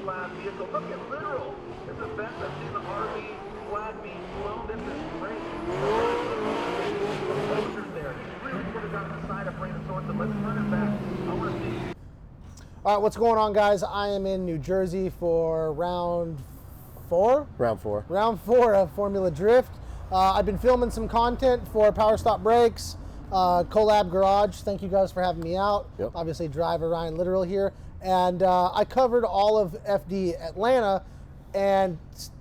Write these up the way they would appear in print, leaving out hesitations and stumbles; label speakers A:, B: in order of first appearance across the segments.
A: class vehicle. Look at Litteral. It's the best I've seen the RB flat being flown in this race. The posters there. He really put it on the side of Brandon Sorensen. Let's run it back. I want to see.
B: All right, what's going on, guys? I am in New Jersey for round four.
C: Round four
B: of Formula Drift. I've been filming some content for Power Stop Brakes, Collab Garage. Thank you guys for having me out.
C: Yep.
B: Obviously, driver Ryan Litteral here. And I covered all of FD Atlanta and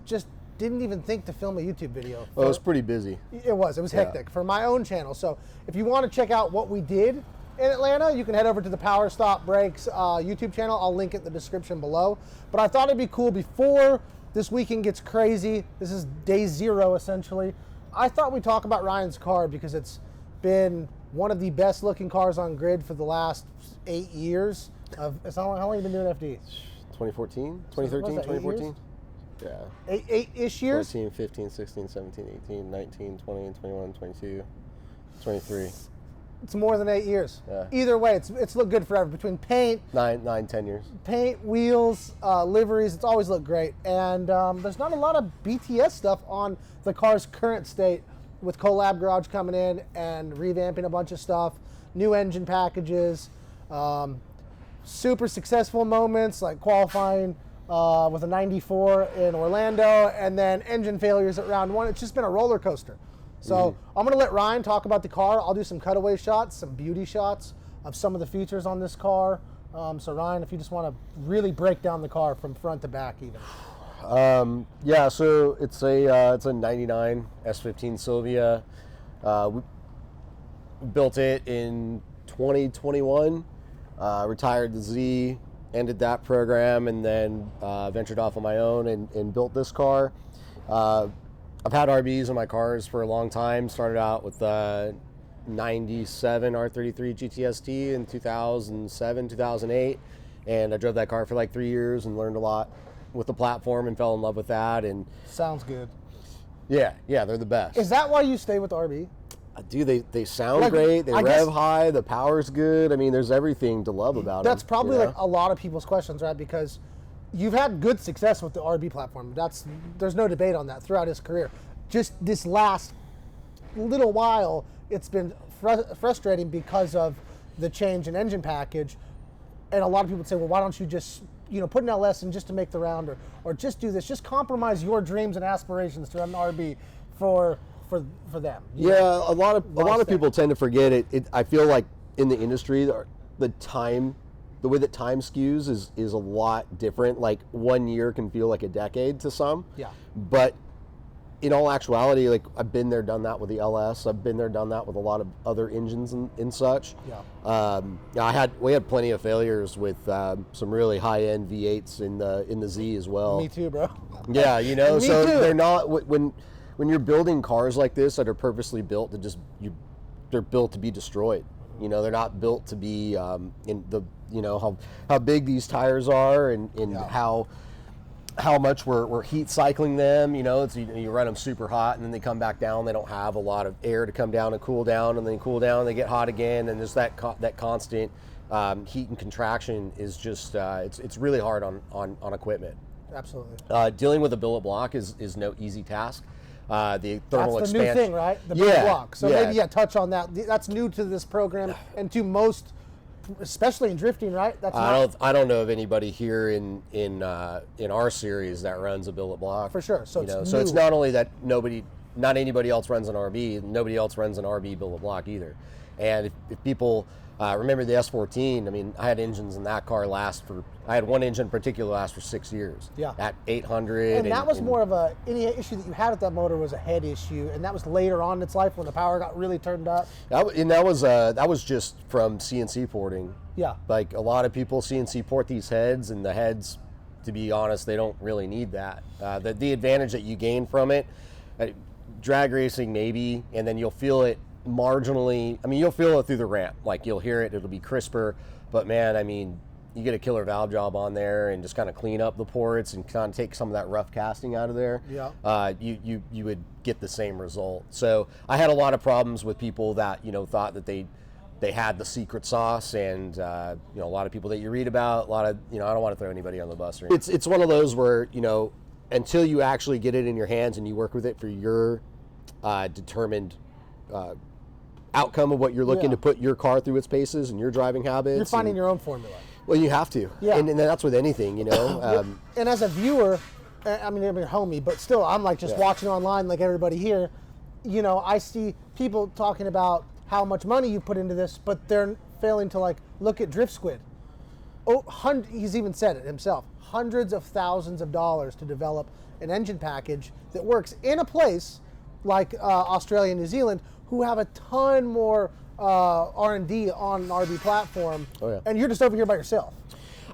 B: just didn't even think to film a YouTube video.
C: Well, it was pretty busy.
B: It was hectic for my own channel. So if you want to check out what we did in Atlanta, you can head over to the Power Stop Brakes YouTube channel. I'll link it in the description below. But I thought it'd be cool before this weekend gets crazy. This is day 0, essentially. I thought we'd talk about Ryan's car because it's been one of the best looking cars on grid for the last 8 years. How long have you been doing FD?
C: 2014, 2013, 2014? Yeah.
B: 8-ish years?
C: 14, 15, 16, 17, 18, 19, 20, 21, 22, 23.
B: It's more than 8 years.
C: Yeah.
B: Either way, it's looked good forever. Between paint,
C: 9, 10 years.
B: Paint, wheels, liveries, it's always looked great. And there's not a lot of BTS stuff on the car's current state, with Collab Garage coming in and revamping a bunch of stuff, new engine packages, super successful moments like qualifying with a 94 in Orlando, and then engine failures at round 1. It's just been a roller coaster. So I'm going to let Ryan talk about the car. I'll do some cutaway shots, some beauty shots of some of the features on this car. So Ryan, if you just want to really break down the car from front to back even.
C: Yeah, so it's a 99 S15 Sylvia. We built it in 2021, retired the Z, ended that program, and then ventured off on my own and built this car. I've had RBs in my cars for a long time. Started out with 97 R33 GTST in 2007, 2008, and I drove that car for like 3 years and learned a lot with the platform and fell in love with that. And
B: sounds good.
C: Yeah, they're the best.
B: Is that why you stay with RB?
C: Dude, they sound great. They rev high. The power's good. I mean, there's everything to love about them.
B: That's probably like a lot of people's questions, right? Because you've had good success with the RB platform. There's no debate on that throughout his career. Just this last little while, it's been frustrating because of the change in engine package. And a lot of people say, well, why don't you just put an LS in just to make the round, or just do this, just compromise your dreams and aspirations to an RB for them.
C: Yeah, a lot of people tend to forget it. I feel like in the industry, the way that time skews is a lot different. Like 1 year can feel like a decade to some. Yeah. But in all actuality, like I've been there, done that with the LS. I've been there, done that with a lot of other engines and such. Yeah. We had plenty of failures with some really high-end V8s in the Z as well.
B: Me too, bro.
C: Yeah, so too. They're not when you're building cars like this that are purposely built to they're built to be destroyed. They're not built to be in the how big these tires are and how much we're heat cycling them. It's you run them super hot and then they come back down. They don't have a lot of air to come down and cool down, and then cool down and they get hot again, and there's that constant heat and contraction is just it's really hard on equipment.
B: Absolutely.
C: Dealing with a billet block is no easy task. The thermal
B: That's the
C: expansion.
B: new thing, right? The billet block. So maybe touch on that. That's new to this program and to most, especially in drifting, right?
C: I don't know of anybody here in our series that runs a billet block
B: for sure. So
C: so it's not only that not anybody else runs an RB, nobody else runs an RB billet block either. And if people remember the S14, I mean, I had engines in that car I had one engine in particular last for 6 years. Yeah. At 800.
B: And that was more of any issue that you had with that motor was a head issue, and that was later on in its life when the power got really turned up.
C: That was just from CNC porting.
B: Yeah.
C: Like a lot of people CNC port these heads, and the heads, to be honest, they don't really need that. The advantage that you gain from it, drag racing maybe, and then you'll feel it marginally. I mean, you'll feel it through the ramp. Like you'll hear it, it'll be crisper, but man, I mean, you get a killer valve job on there and just kind of clean up the ports and kind of take some of that rough casting out of there. Yeah. You would get the same result. So I had a lot of problems with people that thought that they they had the secret sauce, and a lot of people that you read about, a lot of I don't want to throw anybody on the bus. It's one of those where until you actually get it in your hands and you work with it for your determined outcome of what you're looking to put your car through its paces and your driving habits.
B: You're finding your own formula.
C: Well, you have to.
B: Yeah.
C: And that's with anything,
B: And as a viewer, I mean, I'm your homie, but still, I'm like just watching online like everybody here. I see people talking about how much money you put into this, but they're failing to like look at Drift Squid. He's even said it himself. Hundreds of thousands of dollars to develop an engine package that works in a place like Australia and New Zealand, who have a ton more R&D on an RB platform, and you're just over here by yourself.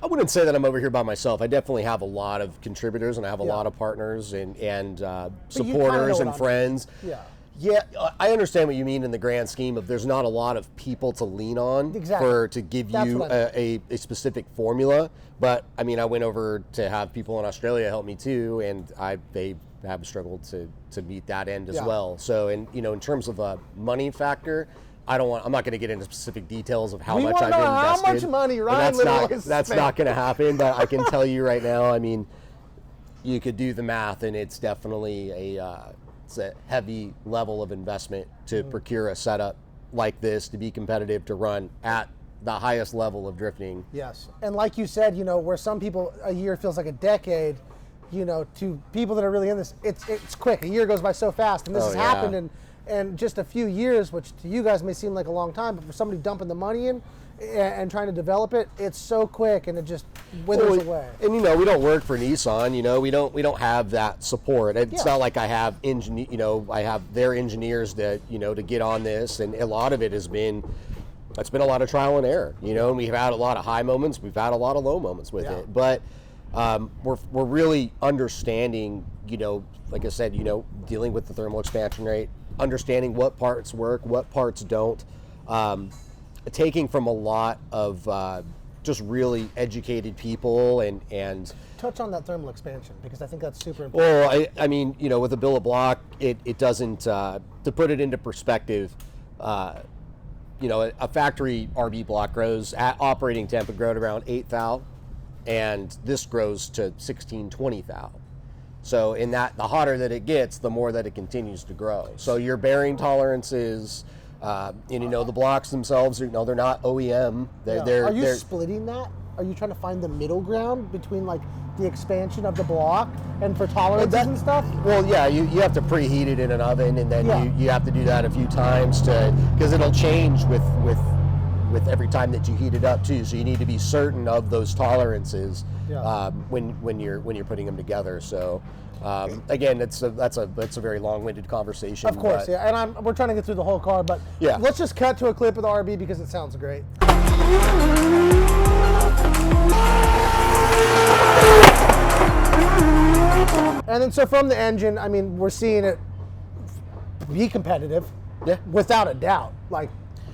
C: I wouldn't say that I'm over here by myself. I definitely have a lot of contributors, and I have a lot of partners and supporters and friends. Yeah, I understand what you mean in the grand scheme of there's not a lot of people to lean on to give you a specific formula. But I mean, I went over to have people in Australia help me too, and they have struggled to meet that end as well. So, in terms of a money factor, I'm not going to get into specific details of how much I've invested.
B: How much money Ryan Litteral is
C: That's not going to happen. But I can tell you right now, I mean, you could do the math, and it's definitely it's a heavy level of investment to procure a setup like this to be competitive, to run at the highest level of drifting.
B: Yes, and like you said, where some people a year feels like a decade, to people that are really in this, it's quick. A year goes by so fast, and this has happened in just a few years, which to you guys may seem like a long time, but for somebody dumping the money in and trying to develop it, it's so quick and it just withers away.
C: And we don't work for Nissan. We don't have that support. It's not like I have I have their engineers that to get on this, and a lot of it has been. It's been a lot of trial and error, and we've had a lot of high moments, we've had a lot of low moments with it, but we're really understanding, like I said, dealing with the thermal expansion rate, understanding what parts work, what parts don't, taking from a lot of just really educated people and
B: touch on that thermal expansion, because I think that's super important.
C: Well, I mean, with a billet block, it doesn't, to put it into perspective, a factory RB block grows at operating temp, it grows around 8 thou, and this grows to 16, 20 thou. So in that, the hotter that it gets, the more that it continues to grow. So your bearing tolerances, the blocks themselves, they're not OEM.
B: Are you splitting that? Are you trying to find the middle ground between like the expansion of the block and for tolerances and stuff?
C: Well, yeah, you have to preheat it in an oven, and then you have to do that a few times because it'll change with every time that you heat it up too. So you need to be certain of those tolerances when you're putting them together. So again, that's a very long-winded conversation.
B: Of course, and we're trying to get through the whole car, but let's just cut to a clip of the RB because it sounds great. And then so from the engine, I mean, we're seeing it be competitive, without a doubt. Like,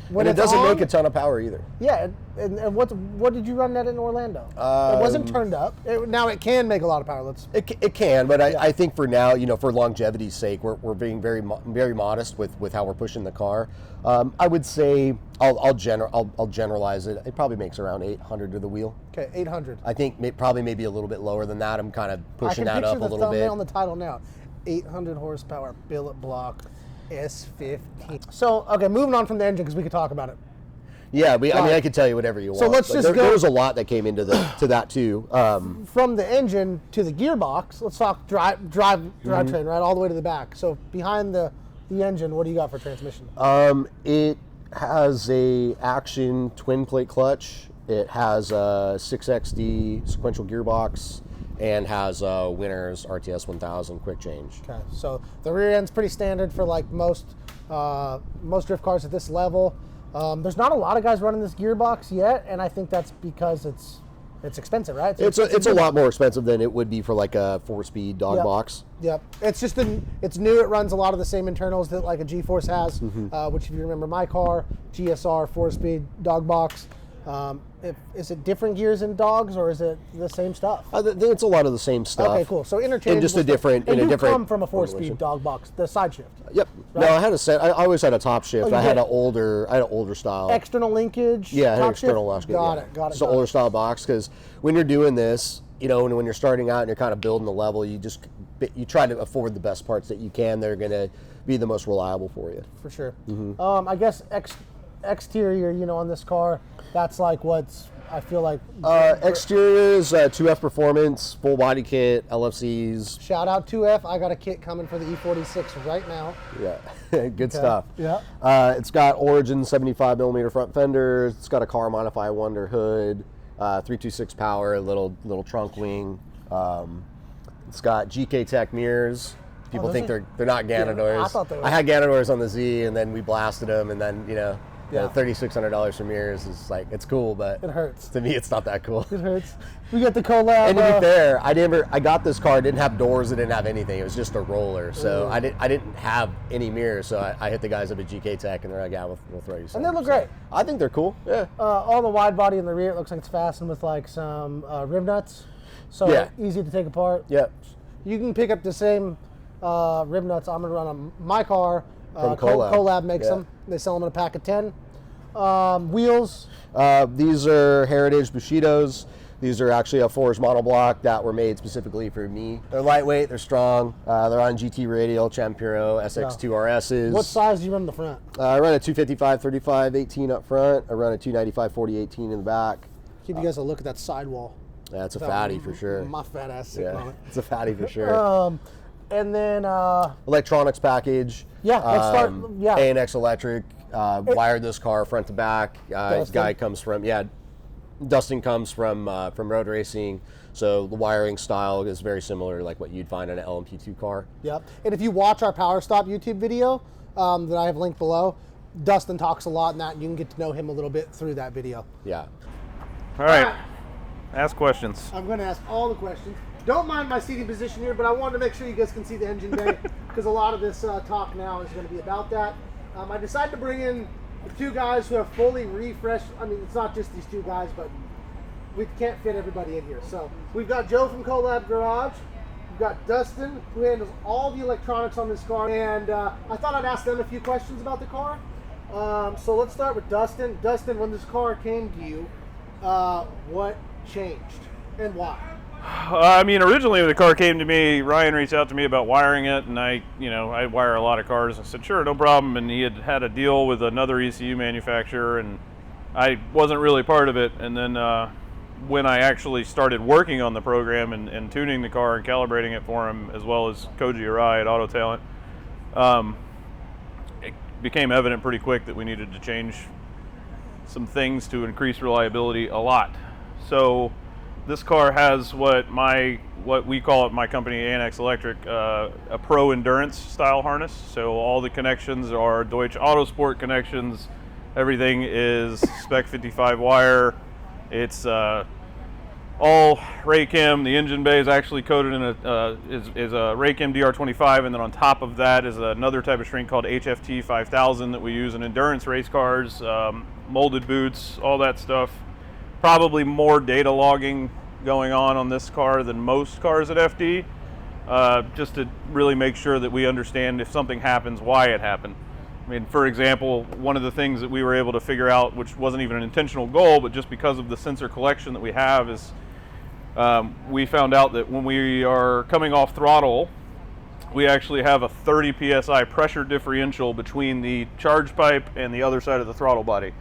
B: when
C: and it doesn't make a ton of power either.
B: Yeah, and what did you run that in Orlando? It wasn't turned up. Now it can make a lot of power.
C: It can, but I think for now, for longevity's sake, we're being very modest with how we're pushing the car. I would say I'll generalize it. It probably makes around 800 to the wheel.
B: Okay, 800.
C: I think probably maybe a little bit lower than that. I'm kind of pushing that up a little bit.
B: I can picture the thumbnail on the title now. 800 horsepower billet block S15. So, okay, moving on from the engine because we could talk about it.
C: Yeah, I could tell you whatever you want.
B: So let's just go.
C: There was a lot that came into to that too.
B: From the engine to the gearbox, let's talk drivetrain, right, all the way to the back. So behind the engine, what do you got for transmission?
C: It has a Action twin plate clutch. It has a 6XD sequential gearbox, and has a Winner's RTS 1000 quick change.
B: Okay, so the rear end's pretty standard for like most drift cars at this level. There's not a lot of guys running this gearbox yet, and I think that's because it's expensive, right?
C: It's a lot more expensive than it would be for like a 4-speed dog box.
B: Yep. It's just it's new. It runs a lot of the same internals that like a G-Force has, which if you remember my car, GSR 4-speed dog box. Is it different gears in dogs, or is it the same stuff?
C: It's a lot of the same stuff.
B: Okay, cool. So interchangeable.
C: And just a different,
B: and
C: in a
B: you
C: different.
B: come from a 4-speed dog box, the side shift.
C: Yep.
B: Right?
C: No, I had a set. I always had a top shift.
B: you
C: I had
B: did?
C: an older style.
B: External linkage.
C: Yeah, I had
B: top
C: an external
B: shift?
C: linkage.
B: Got
C: yeah.
B: it. Got it.
C: It's an older style box, because when you're doing this, you know, when you're starting out and you're kind of building the level, you try to afford the best parts that you can that are going to be the most reliable for you.
B: For sure. I guess exterior, you know, on this car, that's like what's, I feel like.
C: Exteriors, 2F Performance, full body kit, LFCs.
B: Shout out 2F. I got a kit coming for the E46 right now.
C: Yeah, good stuff.
B: Yeah.
C: It's got Origin 75mm front fenders. It's got a Car Modify Wonder hood, 326 power, little trunk wing. It's got GK Tech mirrors. People think they're not Ganadors.
B: Yeah, I thought they were.
C: I had Ganadors on the Z, and then we blasted them, and then
B: Yeah.
C: $3,600 for mirrors is like, it's cool, but
B: It hurts.
C: to me it's not that cool.
B: It hurts. We got the collab.
C: And to be fair, I got this car, it didn't have doors, it didn't have anything. It was just a roller. So I didn't have any mirrors. So I hit the guys up at GK Tech, and they're like, yeah, we'll throw you some.
B: And they look great.
C: I think they're cool. Yeah.
B: All the wide body in the rear, it looks like it's fastened with like some rib nuts. So
C: Yeah.
B: easy to take apart.
C: Yep.
B: You can pick up the same rib nuts I'm going to run on my car.
C: From Collab.
B: Collab makes
C: Yeah.
B: them. They sell them in a pack of 10. Wheels.
C: These are Heritage Bushidos. These are actually a Forged monoblock that were made specifically for me. They're lightweight, they're strong. They're on GT Radial, Champiro, SX2 RSs.
B: What size do you run in the front?
C: I run a 255 35 18 up front. I run a 295 40 18 in the back.
B: Give you guys a look at that sidewall.
C: That's a fatty for sure.
B: My fat ass sitting on
C: Yeah,
B: it.
C: it's a fatty for sure.
B: And then
C: Electronics package.
B: Yeah, let's start. Yeah.
C: ANX Electric. Wired this car front to back. Guy comes from Dustin comes from road racing, so the wiring style is very similar to like what you'd find in an LMP2 car.
B: Yep. And if you watch our Power Stop YouTube video that I have linked below, Dustin talks a lot in that, and you can get to know him a little bit through that video.
C: Yeah.
D: All right. Ask questions.
B: I'm going to ask all the questions. Don't mind my seating position here, but I wanted to make sure you guys can see the engine bay, because a lot of this talk now is going to be about that. I decided to bring in the two guys who have fully refreshed. I mean, it's not just these two guys, but we can't fit everybody in here. So we've got Joe from Collab Garage. We've got Dustin, who handles all the electronics on this car. And I thought I'd ask them a few questions about the car. So let's start with Dustin. Dustin, when this car came to you, what changed and why?
D: I mean, originally when the car came to me, Ryan reached out to me about wiring it, and I wire a lot of cars. I said, sure, no problem. And he had a deal with another ECU manufacturer, and I wasn't really part of it. And then when I actually started working on the program and tuning the car and calibrating it for him, as well as Koji Arai at Auto Talent, it became evident pretty quick that we needed to change some things to increase reliability a lot. So this car has what we call at my company, ANX Electric, a pro endurance style harness. So all the connections are Deutsch Autosport connections. Everything is Spec 55 wire. It's all Raychem. The engine bay is actually coated in a Raychem DR25, and then on top of that is another type of shrink called HFT 5000 that we use in endurance race cars, molded boots, all that stuff. Probably more data logging going on this car than most cars at FD, just to really make sure that we understand if something happens, why it happened. I mean, for example, one of the things that we were able to figure out, which wasn't even an intentional goal, but just because of the sensor collection that we have, is we found out that when we are coming off throttle, we actually have a 30 psi pressure differential between the charge pipe and the other side of the throttle body.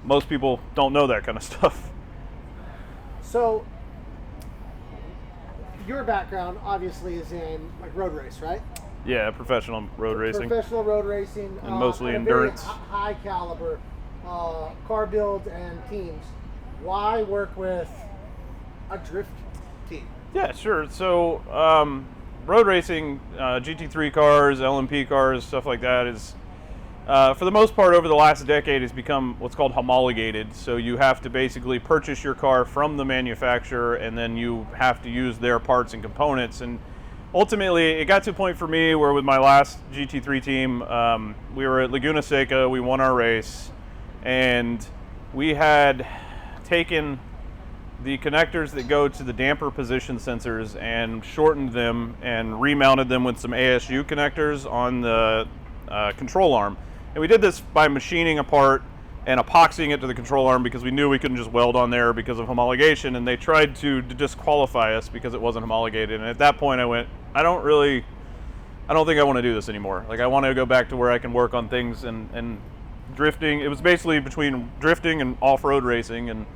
D: Most people don't know that kind of stuff.
B: So, your background obviously is in like road race, right?
D: Yeah, professional road racing.
B: Professional road racing.
D: And mostly
B: and
D: endurance.
B: High caliber car builds and teams. Why work with a drift team?
D: Yeah, sure. So, road racing, GT3 cars, LMP cars, stuff like that is, for the most part, over the last decade, has become what's called homologated. So you have to basically purchase your car from the manufacturer, and then you have to use their parts and components. And ultimately, it got to a point for me where with my last GT3 team, we were at Laguna Seca, we won our race, and we had taken the connectors that go to the damper position sensors and shortened them and remounted them with some ASU connectors on the control arm. And we did this by machining apart and epoxying it to the control arm because we knew we couldn't just weld on there because of homologation, and they tried to disqualify us because it wasn't homologated. And at that point I went, I don't think I want to do this anymore. Like, I want to go back to where I can work on things and drifting. It was basically between drifting and off-road racing, and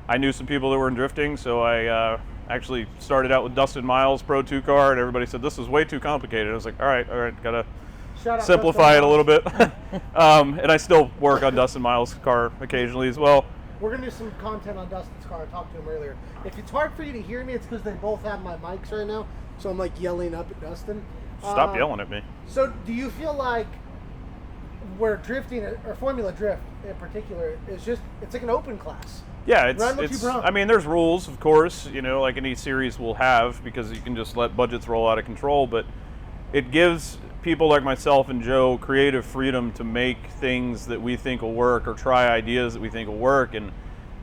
D: I knew some people that were in drifting, so I actually started out with Dustin Miles' Pro 2 car, and everybody said this is way too complicated. I was like, all right, gotta simplify it a little bit. And I still work on Dustin Miles' car occasionally as well.
B: We're going to do some content on Dustin's car. I talked to him earlier. If it's hard for you to hear me, it's because they both have my mics right now, so I'm like yelling up at Dustin.
D: Stop yelling at me.
B: So do you feel like where drifting, or Formula Drift in particular, it's like an open class?
D: Yeah, I mean, there's rules, of course, like any series will have, because you can just let budgets roll out of control, but it gives people like myself and Joe creative freedom to make things that we think will work, or try ideas that we think will work, and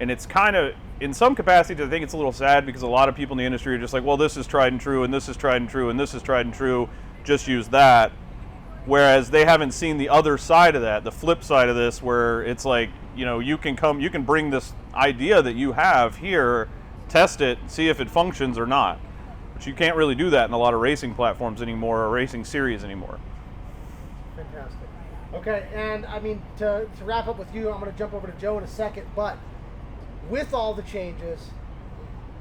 D: it's kind of, in some capacity, I think it's a little sad, because a lot of people in the industry are just like, well, this is tried and true, and this is tried and true, and this is tried and true, just use that. Whereas they haven't seen the other side of that, the flip side of this, where it's like, you can bring this idea that you have here, test it, see if it functions or not. But you can't really do that in a lot of racing platforms anymore, or racing series anymore.
B: Fantastic. Okay, and I mean, to wrap up with you, I'm going to jump over to Joe in a second, but with all the changes,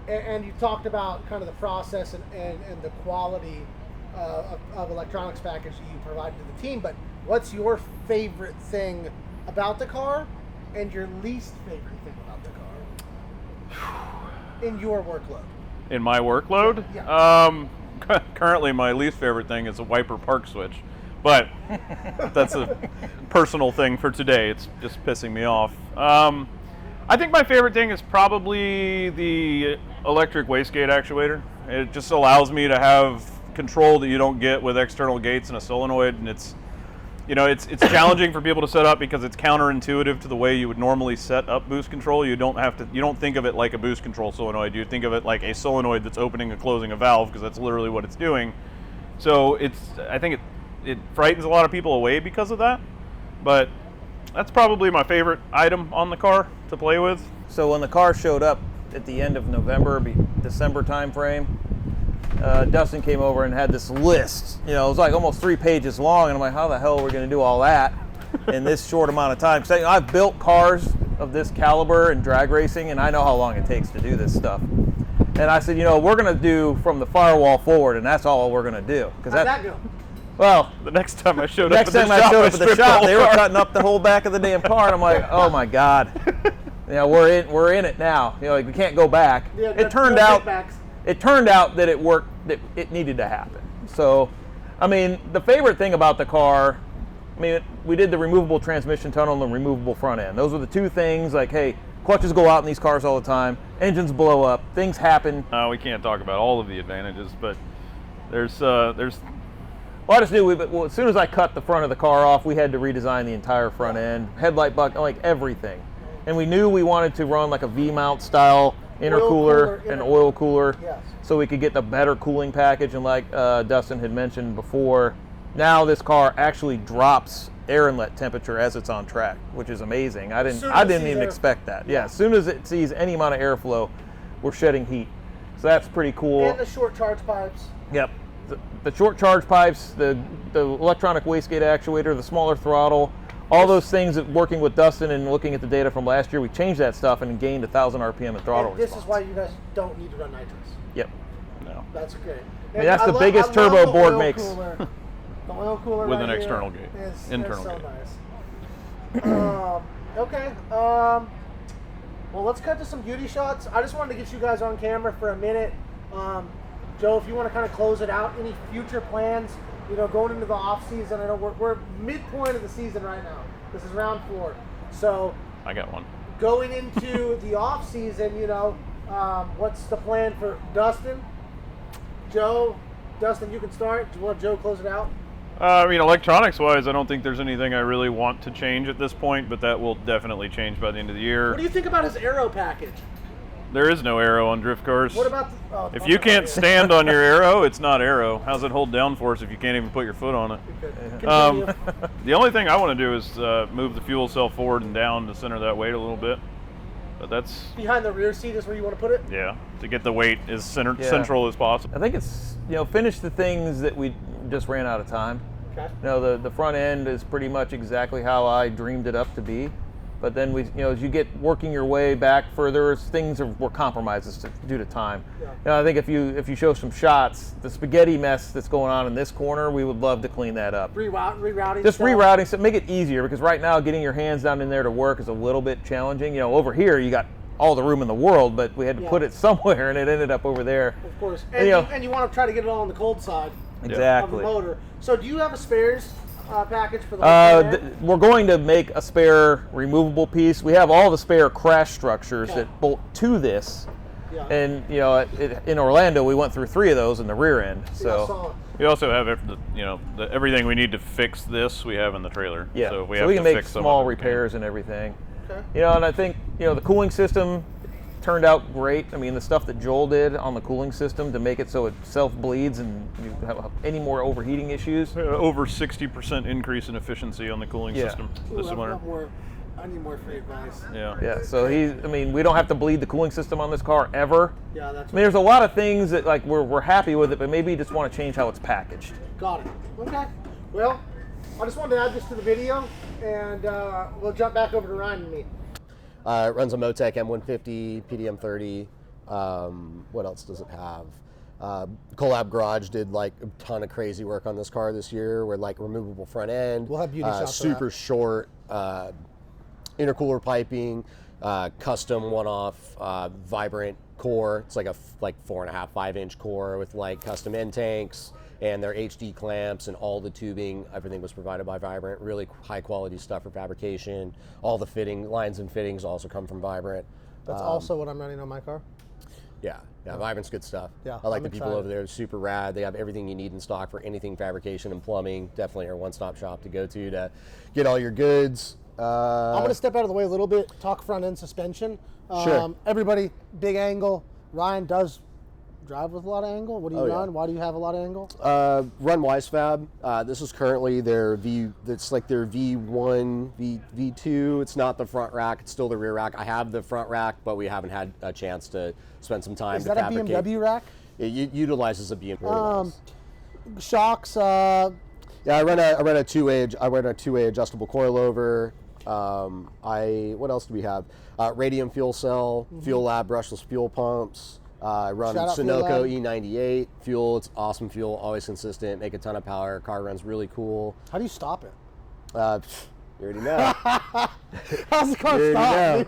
B: and you talked about kind of the process and the quality of electronics package that you provided to the team, but what's your favorite thing about the car and your least favorite thing about the car in your workload?
D: In my workload? Yeah. Currently my least favorite thing is a wiper park switch, but that's a personal thing for today. It's just pissing me off. I think my favorite thing is probably the electric wastegate actuator. It just allows me to have control that you don't get with external gates and a solenoid, and it's challenging for people to set up because it's counterintuitive to the way you would normally set up boost control. You don't think of it like a boost control solenoid. You think of it like a solenoid that's opening and closing a valve, because that's literally what it's doing. So I think it frightens a lot of people away because of that, but that's probably my favorite item on the car to play with.
E: So when the car showed up at the end of November, December time frame, Dustin came over and had this list. It was like almost 3 pages long, and I'm like, how the hell are we going to do all that in this short amount of time? Because I've built cars of this caliber in drag racing, and I know how long it takes to do this stuff. And I said, we're going to do from the firewall forward, and that's all we're going to do.
B: How'd that go?
E: Well,
D: the next time I showed up at
E: the shop, they were cutting up the whole back of the damn car, and I'm like, oh my God. We're in it now. Like, we can't go back.
B: Yeah,
E: it turned out that it worked, that it needed to happen. So, I mean, the favorite thing about the car, we did the removable transmission tunnel and the removable front end. Those were the two things. Like, hey, clutches go out in these cars all the time, engines blow up, things happen.
D: We can't talk about all of the advantages, but there's
E: well, I just knew, as soon as I cut the front of the car off, we had to redesign the entire front end, headlight bucket, like everything. And we knew we wanted to run like a V-mount style intercooler and oil cooler,
B: yes,
E: so we could get the better cooling package. And like Dustin had mentioned before, now this car actually drops air inlet temperature as it's on track, which is amazing. I didn't even expect that. Yeah, as soon as it sees any amount of airflow, we're shedding heat. So that's pretty cool.
B: And the short charge pipes.
E: Yep. The short charge pipes, the electronic wastegate actuator, the smaller throttle, all those things that working with Dustin and looking at the data from last year, we changed that stuff and gained 1,000 RPM in throttle
B: response. This is why you guys don't need to run nitrous.
E: Yep.
D: No.
B: That's great.
E: That's the biggest turbo board makes.
B: The oil cooler
D: with
B: right
D: an external
B: here
D: gate.
B: is
D: Internal
B: so
D: gate.
B: Nice. Okay. Well, let's cut to some beauty shots. I just wanted to get you guys on camera for a minute. Joe, if you want to kind of close it out, any future plans, going into the off season? I know we're midpoint of the season right now. This is round 4. So
D: I got one.
B: Going into the off season, what's the plan for Dustin? Joe, Dustin, you can start. Do you want Joe close it out?
D: I mean, electronics-wise, I don't think there's anything I really want to change at this point, but that will definitely change by the end of the year.
B: What do you think about his aero package?
D: There is no aero on drift cars.
B: What about
D: if you can't stand on your aero, it's not aero. How's it hold downforce if you can't even put your foot on it? The only thing I want to do is move the fuel cell forward and down to center that weight a little bit. But that's
B: behind the rear seat is where you want to put it?
D: Yeah, to get the weight as central as possible.
E: I think it's, finish the things that we just ran out of time.
B: Okay.
E: The front end is pretty much exactly how I dreamed it up to be. But then as you get working your way back further, were compromises due to time. Yeah. I think if you show some shots, the spaghetti mess that's going on in this corner, we would love to clean that up.
B: Rerouting.
E: Just rerouting, so make it easier, because right now getting your hands down in there to work is a little bit challenging. Over here you got all the room in the world, but we had to put it somewhere, and it ended up over there.
B: Of course, and you want to try to get it all on the cold side.
E: Exactly.
B: Of the motor. So do you have a spares package for the
E: we're going to make a spare removable piece. We have all the spare crash structures that bolt to this. Yeah. And in Orlando we went through 3 of those in the rear end. So
D: we also have everything we need to fix this we have in the trailer.
E: Yeah.
D: So we
E: can make small repairs and everything.
B: Okay.
E: And I think the cooling system turned out great. I mean, the stuff that Joel did on the cooling system to make it so it self-bleeds and you have any more overheating issues.
D: Over 60% increase in efficiency on the cooling system this winter.
B: I need more free advice.
E: Yeah. So we don't have to bleed the cooling system on this car ever.
B: Yeah, that's.
E: There's a lot of things that we're happy with it, but maybe you just want to change how it's packaged.
B: Got it. Okay. Well, I just wanted to add this to the video, and we'll jump back over to Ryan and me.
C: It runs a Motec M150, PDM30. What else does it have? Collab Garage did a ton of crazy work on this car this year. We're removable front end.
B: We'll have beauty shots.
C: Super short intercooler piping, custom one-off Vibrant core. It's a 4.5, 5-inch core with custom end tanks and their HD clamps and all the tubing. Everything was provided by Vibrant. Really high quality stuff for fabrication. All the lines and fittings also come from Vibrant.
B: That's also what I'm running on my car.
C: Yeah, Vibrant's good stuff.
B: Yeah,
C: I like the people over there. They're super rad. They have everything you need in stock for anything fabrication and plumbing. Definitely our one-stop shop to go to get all your goods.
B: I'm going to step out of the way a little bit, talk front end suspension.
C: Sure.
B: Everybody, big angle. Ryan does drive with a lot of angle. What do you run? Why do you have a lot of angle?
C: Run Wisefab. This is currently their it's their V1, V2. It's not the front rack. It's still the rear rack. I have the front rack, but we haven't had a chance to spend some time to fabricate.
B: Is that a BMW rack?
C: It utilizes a BMW.
B: Shocks.
C: Yeah, I run a two-way adjustable coilover. What else do we have? Radium fuel cell, Fuel Lab brushless fuel pumps. I run Sunoco E98 fuel. It's awesome fuel, always consistent, make a ton of power. Car runs really cool.
B: How do you stop it?
C: You already know.
B: How's the car stop?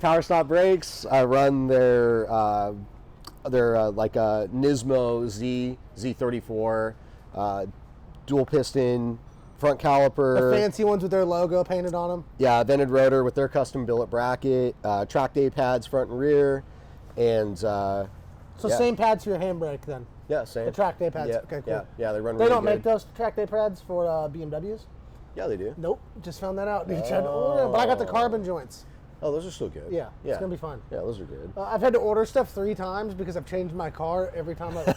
C: Power stop brakes. I run their Nismo Z34 dual piston front caliper.
B: The fancy ones with their logo painted on them.
C: Yeah, vented rotor with their custom billet bracket. Track day pads front and rear. And
B: same pads for your handbrake then?
C: Yeah, same.
B: The track day pads.
C: Yeah,
B: okay, cool.
C: Yeah, they run.
B: They
C: really
B: don't
C: good.
B: make those track day pads for BMWs?
C: Yeah, they do.
B: Nope, just found that out. But I got the carbon joints.
C: Oh, those are still good.
B: Yeah, it's gonna be fun.
C: Yeah, those are good.
B: I've had to order stuff 3 times because I've changed my car every time shout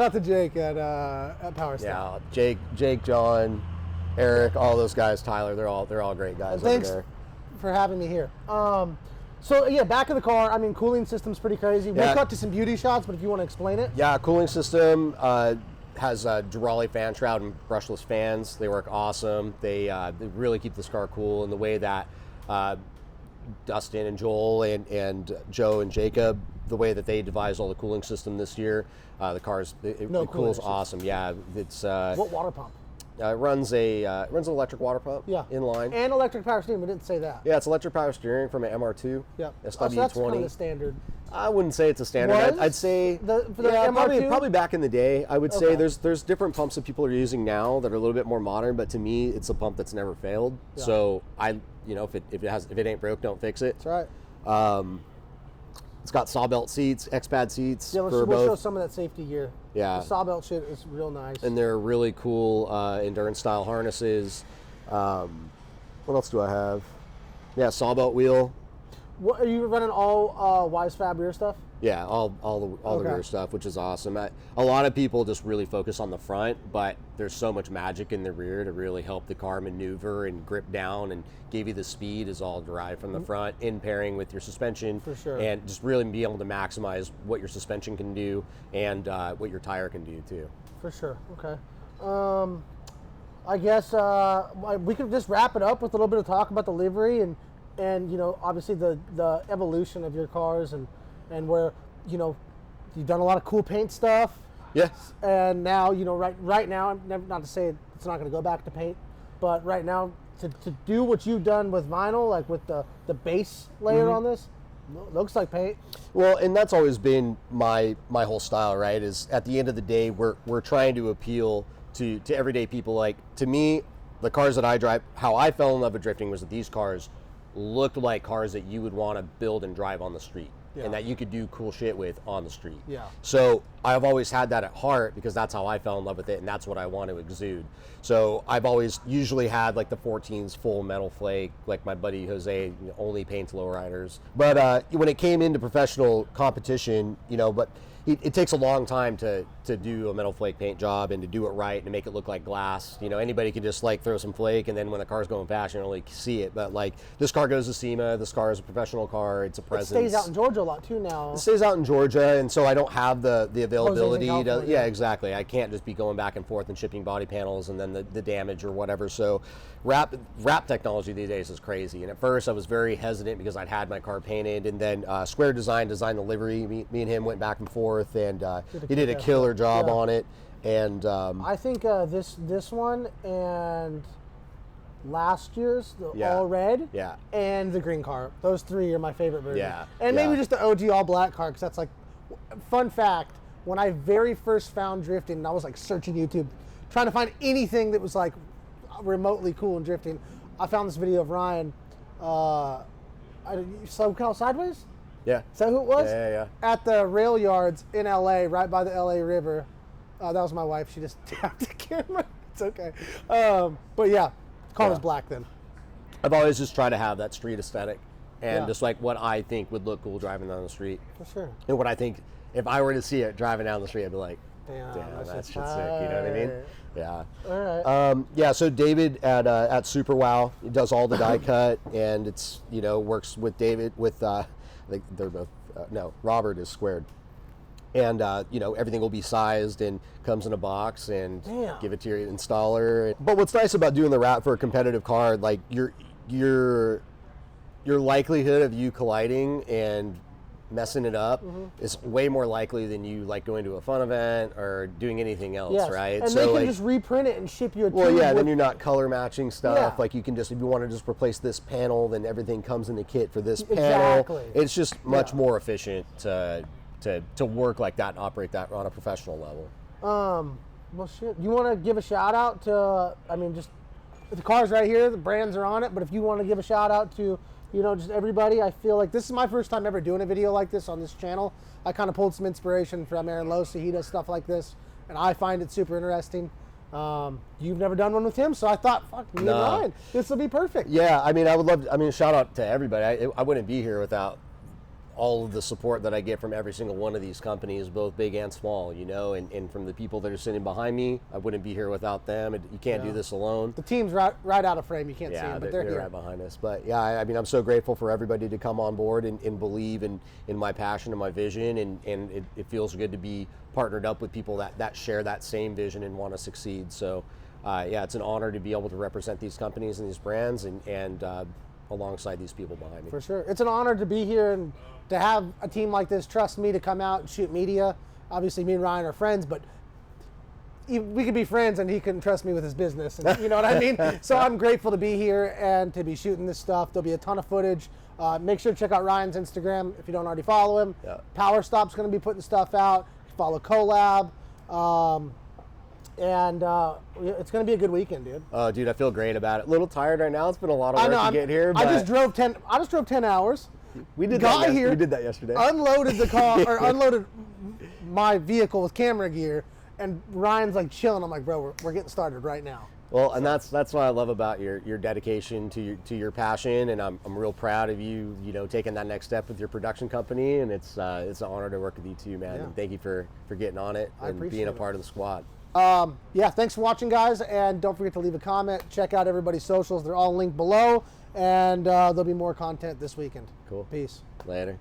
B: out to Jake at Power Stuff.
C: Yeah, Jake, John, Eric, all those guys, Tyler, they're all great guys.
B: Thanks
C: over there.
B: for having me here. Back of the car, cooling system's pretty crazy. We'll cut to some beauty shots, but if you want to explain it.
C: Yeah, cooling system has Durali fan shroud and brushless fans. They work awesome. They really keep this car cool in the way that Dustin and Joel and Joe and Jacob, the way that they devised all the cooling system this year. The car's it cools awesome. Yeah, it's
B: what water pump?
C: It runs an electric water pump.
B: Yeah.
C: Inline.
B: And electric power steering. We didn't say that.
C: Yeah, it's electric power steering from an MR2.
B: Yeah.
C: SW20.
B: So that's kind of standard.
C: I wouldn't say it's a standard. I'd say probably back in the day. I would say there's different pumps that people are using now that are a little bit more modern, but to me, it's a pump that's never failed. Yeah. So if it ain't broke, don't fix it.
B: That's right.
C: It's got saw belt seats, X-Pad seats
B: Yeah,
C: for
B: we'll show
C: both.
B: some of that safety gear.
C: Yeah.
B: The saw belt shit is real nice.
C: And they're really cool endurance style harnesses. What else do I have? Yeah, saw belt wheel.
B: What, are you running all Wise Fab rear stuff?
C: Yeah, all the rear stuff, which is awesome. A lot of people just really focus on the front, but there's so much magic in the rear to really help the car maneuver and grip down and give you the speed is all derived from the front in pairing with your suspension.
B: For sure.
C: And just really be able to maximize what your suspension can do and what your tire can do too.
B: For sure. Okay. I guess we could just wrap it up with a little bit of talk about the livery and you know, obviously the evolution of your cars and where, you know, you've done a lot of cool paint stuff.
C: Yeah.
B: And now, you know, right now, not to say it's not going to go back to paint, but right now to do what you've done with vinyl, like with the base layer on this, looks like paint.
C: Well, and that's always been my whole style, right? Is at the end of the day, we're trying to appeal to everyday people. Like, to me, the cars that I drive, how I fell in love with drifting was that these cars looked like cars that you would want to build and drive on the street.
B: Yeah.
C: And that you could do cool shit with on the street.
B: Yeah.
C: So I've always had that at heart because that's how I fell in love with it and that's what I want to exude. So I've always usually had like the 14s full metal flake, like my buddy Jose only paints lowriders. But when it came into professional competition, you know, but it takes a long time to do a metal flake paint job and to do it right and to make it look like glass. You know, anybody can just like throw some flake and then when the car's going fast, you don't really see it. But like this car goes to SEMA, this car is a professional car, it's a presence.
B: It stays out in Georgia a lot too now.
C: It stays out in Georgia, and so I don't have the availability to,
B: yeah,
C: exactly. I can't just be going back and forth and shipping body panels and then the damage or whatever. So wrap technology these days is crazy. And at first I was very hesitant because I'd had my car painted, and then Square Design designed the livery. Me and him went back and forth, and he did a killer job on it. And
B: I think this one and last year's all red, and the green car. Those three are my favorite versions.
C: Yeah,
B: and maybe just the OG all black car, because that's like, fun fact, when I very first found drifting, and I was like searching YouTube, trying to find anything that was like remotely cool in drifting, I found this video of Ryan, SoCal Sideways?
C: Yeah.
B: Is that who it was?
C: Yeah.
B: At the rail yards in LA, right by the LA River. That was my wife. She just tapped the camera. It's okay. But yeah, car was black then.
C: I've always just tried to have that street aesthetic and just like what I think would look cool driving down the street.
B: For sure.
C: And what I think, if I were to see it driving down the street, I'd be like, damn, that shit's sick. You know what I mean? Yeah.
B: All right.
C: So David at Super Wow, he does all the die cut, and it's, you know, works with David with, they're both, Robert is Squared. And, you know, everything will be sized and comes in a box and give it to your installer. But what's nice about doing the wrap for a competitive car, like your likelihood of you colliding and messing it up is way more likely than you like going to a fun event or doing anything else, right?
B: And
C: so
B: they can just reprint it and ship you a
C: well,
B: tube
C: then you're not color matching stuff.
B: Yeah.
C: Like you can just, if you want to just replace this panel, then everything comes in the kit for this panel.
B: Exactly.
C: It's just much more efficient to work like that and operate that on a professional level.
B: Well, shit. You want to give a shout out to, I mean, just the car's right here, the brands are on it, but if you want to give a shout out to, you know, just everybody, I feel like this is my first time ever doing a video like this on this channel. I kind of pulled some inspiration from Aaron Losi. He does stuff like this, and I find it super interesting. You've never done one with him, so I thought, fuck, me and Ryan, this will be perfect.
C: Yeah, I mean, I would love to, I mean, shout out to everybody. I wouldn't be here without all of the support that I get from every single one of these companies, both big and small, you know, and from the people that are sitting behind me. I wouldn't be here without them. You can't do this alone.
B: The team's right out of frame. You can't see them, but they're here.
C: Right behind us. But yeah, I mean, I'm so grateful for everybody to come on board and believe in my passion and my vision, and it feels good to be partnered up with people that share that same vision and want to succeed. So yeah, it's an honor to be able to represent these companies and these brands and alongside these people behind me.
B: For sure. It's an honor to be here and to have a team like this trust me to come out and shoot media. Obviously, me and Ryan are friends, but we could be friends and he couldn't trust me with his business. And, you know what I mean? So I'm grateful to be here and to be shooting this stuff. There'll be a ton of footage. Make sure to check out Ryan's Instagram if you don't already follow him.
C: Yeah.
B: Power Stop's going to be putting stuff out. Follow Collab. And it's going to be a good weekend, dude.
C: Oh, dude, I feel great about it. A little tired right now. It's been a lot of work to get here. But
B: I just drove 10 hours.
C: We did
B: got
C: that.
B: here,
C: We did that yesterday.
B: unloaded the car, or unloaded my vehicle with camera gear, and Ryan's like chilling. I'm like, bro, we're getting started right now.
C: Well, and that's what I love about your dedication to your passion, and I'm real proud of you. You know, taking that next step with your production company, and it's an honor to work with you too, man.
B: Yeah.
C: And thank you for getting on it and being a part of the squad.
B: Yeah, thanks for watching, guys, and don't forget to leave a comment. Check out everybody's socials; they're all linked below, and there'll be more content this weekend.
C: Cool.
B: Peace.
C: Later.